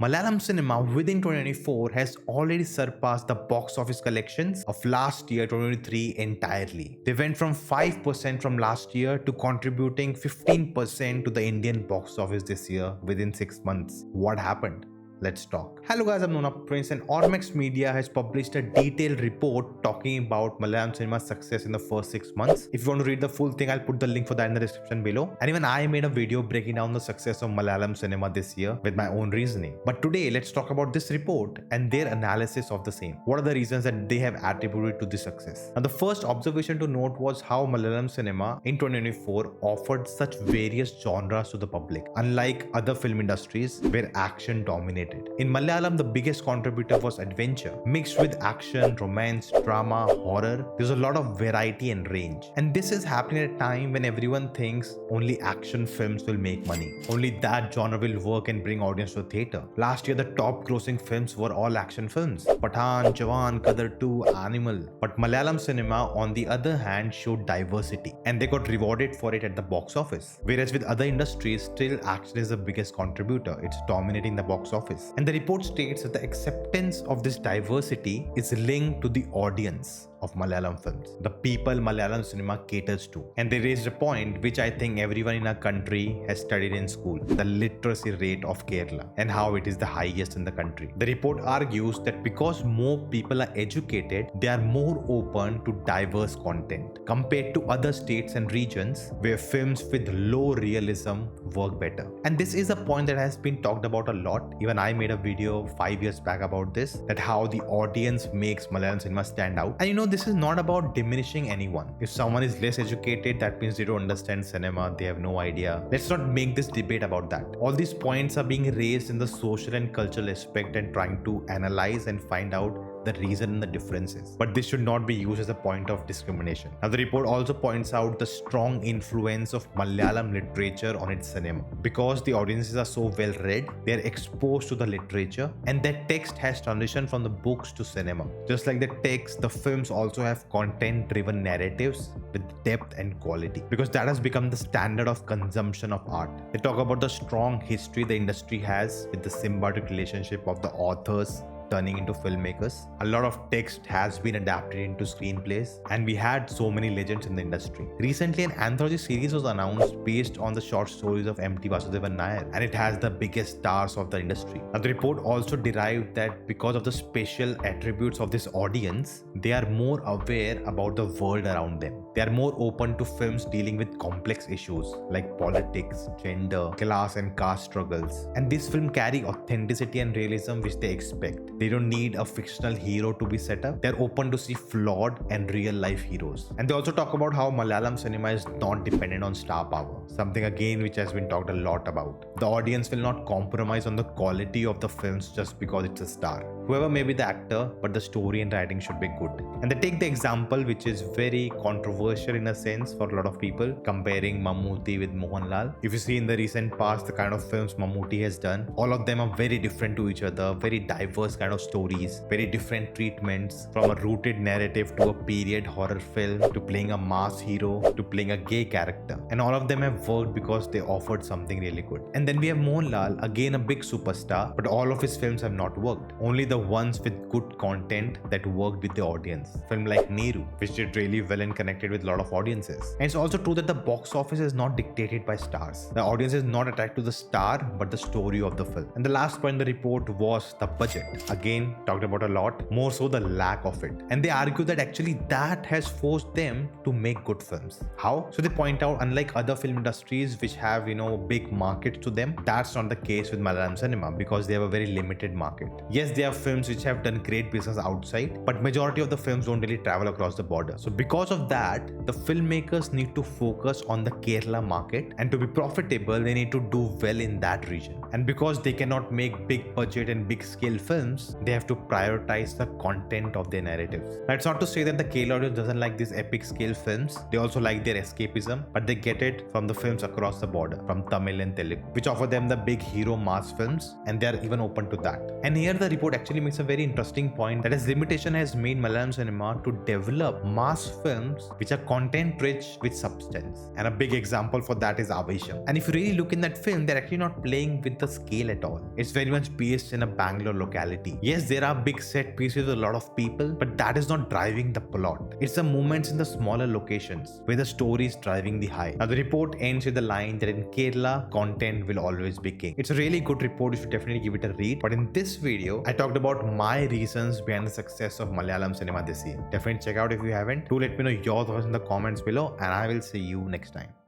Malayalam cinema within 2024 has already surpassed the box office collections of last year 2023 entirely. They went from 5% from last year to contributing 15% to the Indian box office this year within 6 months. What happened? Let's talk. Hello guys, I'm Nona and Ormax Media has published a detailed report talking about Malayalam cinema's success in the first 6 months. If you want to read the full thing, I'll put the link for that in the description below. And even I made a video breaking down the success of Malayalam cinema this year with my own reasoning. But today, let's talk about this report and their analysis of the same. What are the reasons that they have attributed to this success? Now, the first observation to note was how Malayalam cinema in 2024 offered such various genres to the public, unlike other film industries where action dominated. In Malayalam, the biggest contributor was adventure, mixed with action, romance, drama, horror. There's a lot of variety and range. And this is happening at a time when everyone thinks only action films will make money. Only that genre will work and bring audience to the theater. Last year, the top grossing films were all action films. Pathan, Jawan, Qadar 2, Animal. But Malayalam cinema, on the other hand, showed diversity. And they got rewarded for it at the box office. Whereas with other industries, still action is the biggest contributor. It's dominating the box office. And the report states that the acceptance of this diversity is linked to the audience of Malayalam films, the people Malayalam cinema caters to. And they raised a point which I think everyone in our country has studied in school, the literacy rate of Kerala and how it is the highest in the country. The report argues that because more people are educated, they are more open to diverse content compared to other states and regions where films with low realism work better. And this is a point that has been talked about a lot. Even I made a video 5 years back about this, that how the audience makes Malayalam cinema stand out. And this is not about diminishing anyone. If someone is less educated, that means they don't understand cinema, they have no idea. Let's not make this debate about that. All these points are being raised in the social and cultural aspect and trying to analyze and find out the reason and the differences. But this should not be used as a point of discrimination. Now, the report also points out the strong influence of Malayalam literature on its cinema. Because the audiences are so well read, they are exposed to the literature, and that text has transitioned from the books to cinema. Just like the text, the films also have content-driven narratives with depth and quality, because that has become the standard of consumption of art. They talk about the strong history the industry has with the symbiotic relationship of the authors turning into filmmakers. A lot of text has been adapted into screenplays, and we had so many legends in the industry. Recently, an anthology series was announced based on the short stories of M.T. Vasudevan Nair, and it has the biggest stars of the industry. Now, the report also derived that because of the special attributes of this audience, they are more aware about the world around them. They are more open to films dealing with complex issues like politics, gender, class and caste struggles. And this film carry authenticity and realism which they expect. They don't need a fictional hero to be set up. They're open to see flawed and real life heroes. And they also talk about how Malayalam cinema is not dependent on star power. Something again which has been talked a lot about. The audience will not compromise on the quality of the films just because it's a star. Whoever may be the actor, but the story and writing should be good. And they take the example which is very controversial in a sense for a lot of people, comparing Mammootty with Mohanlal. If you see in the recent past the kind of films Mammootty has done, all of them are very different to each other, very diverse kind of stories, very different treatments, from a rooted narrative to a period horror film to playing a mass hero to playing a gay character. And all of them have worked because they offered something really good. And then we have Mohanlal, again a big superstar, but all of his films have not worked. Only the ones with good content that worked with the audience. Film like Neeru, which did really well and connected with a lot of audiences. And it's also true that the box office is not dictated by stars. The audience is not attached to the star, but the story of the film. And the last point in the report was the budget. Again, talked about a lot, more so the lack of it. And they argue that actually that has forced them to make good films. How? So they point out, unlike other film industries which have, big markets to them, that's not the case with Malayalam cinema because they have a very limited market. Yes, they have films which have done great business outside, but majority of the films don't really travel across the border. So because of that, the filmmakers need to focus on the Kerala market, and to be profitable, they need to do well in that region. And because they cannot make big budget and big scale films, films, they have to prioritize the content of their narratives. That's not to say that the Kerala audience doesn't like these epic scale films. They also like their escapism, but they get it from the films across the border, from Tamil and Telugu, which offer them the big hero mass films, and they are even open to that. And here the report actually makes a very interesting point that as limitation has made Malayalam cinema to develop mass films which are content rich with substance. And a big example for that is Avesham. And if you really look in that film, they're actually not playing with the scale at all. It's very much based in a Bangalore locality. Yes, there are big set pieces with a lot of people, but that is not driving the plot. It's the moments in the smaller locations where the story is driving the high. Now the report ends with the line that in Kerala, content will always be king. It's a really good report. You should definitely give it a read. But in this video, I talked about my reasons behind the success of Malayalam cinema this year. Definitely check out if you haven't. Do let me know your thoughts in the comments below, and I will see you next time.